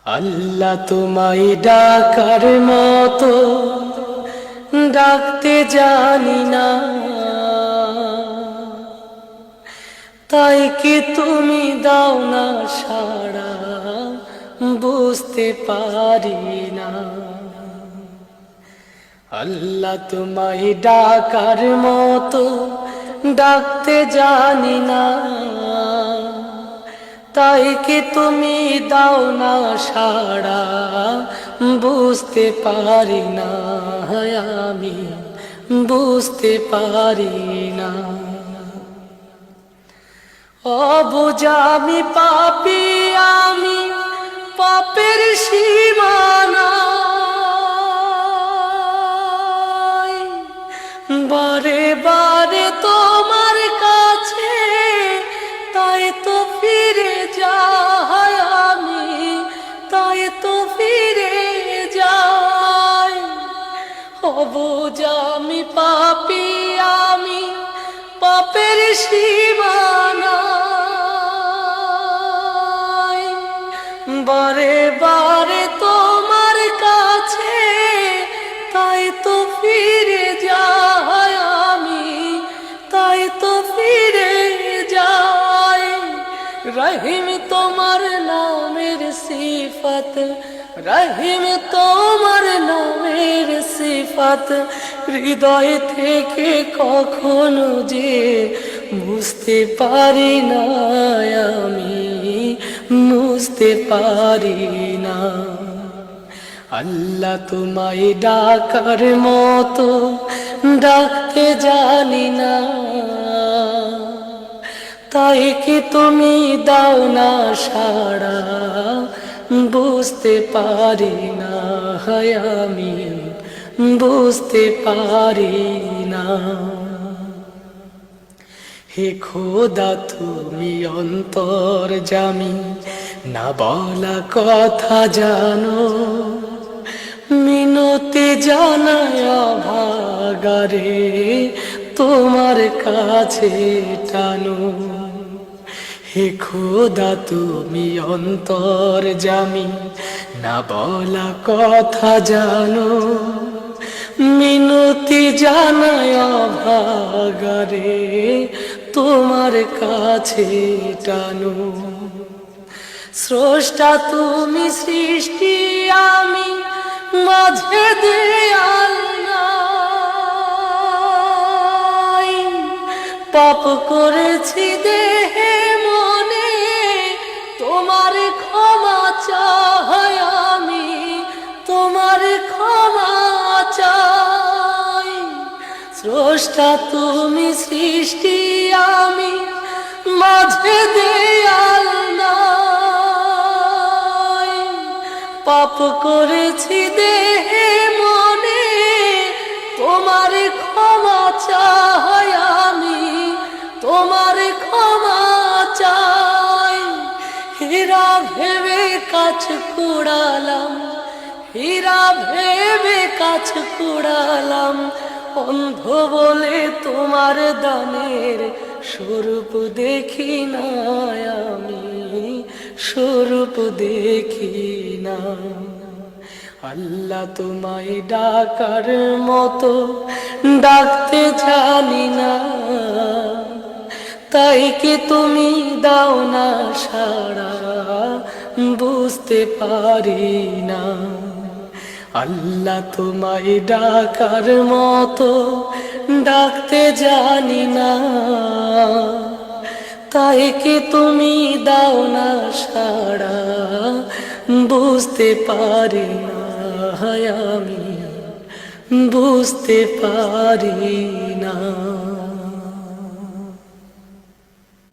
আল্লাহ তোমায় ডাকার মতো ডাকতে জানি না, তাই কি তুমি দাও না সাড়া, বুঝতে পারি না। আল্লাহ তোমায় ডাকার মতো ডাকতে জানি না, তাই কি তুমি দাও না সাড়া, বুঝতে পারি না। আমি বুঝতে পারি না। অবুঝা আমি পাপী, আমি পাপের সীমানা, বারে বারে তোমার কাছে তাই তো ফিরে যাই আমি, তাই তো ফিরে যাই। অবুঝা আমি পাপী, আমি পাপের সীমানা, বারে বারে তোমার কাছে তাই তো ফিরে যাই আমি, তাই তো ফিরে যাই। রহিম তোমার নামের সিফত, রহিম তোমার নামের সিফত হৃদয় থেকে কখনো যে বুঝতে পারি না, আমি বুঝতে পারি না। আল্লাহ তোমায় ডাকার মতো ডাকতে জানি না, তাই কি তুমি দাও না সাড়া, বুঝতে পারি না। আমি বুঝতে পারি না। হে খোদা তুমি অন্তর্যামী, না বলা কথা জানো, মিনতি জানায় ভাগারে তোমার কাছে টানো। হে খোদা তুমি অন্তর্যামী, না বলা কথা জানো, মিনতি জানায় ভাগারে তোমার কাছে টানো। স্রষ্টা তুমি সৃষ্টি, আমি মাঝে দেয়াল নাই, পাপ করেছি দেহে মনে, তোমার ক্ষমা চাই আমি, তোমার ক্ষমা চাই। স্রষ্টা তুমি সৃষ্টি, আমি মাঝে দেয়াল নাই, পাপ করেছি দেহে মনে, তোমার ক্ষমা চাই আমি, তোমার ক্ষমা চাই। হীরা ভেবে কাছ কুড়ালাম, হীরা ভেবে কাছ কুড়ালাম, অন্ধ বলে তোমার দানের স্বরূপ দেখি না, আমি স্বরূপ দেখি না। আল্লাহ তোমায় ডাকার মতো ডাকতে জানি না, তাই কি তুমি দাও না সাড়া, বুঝতে পারি না। আল্লাহ তোমায় ডাকার মতো ডাকতে জানি না, তাই কি তুমি দাও না সাড়া, বুঝতে পারি না। আমি বুঝতে পারি না।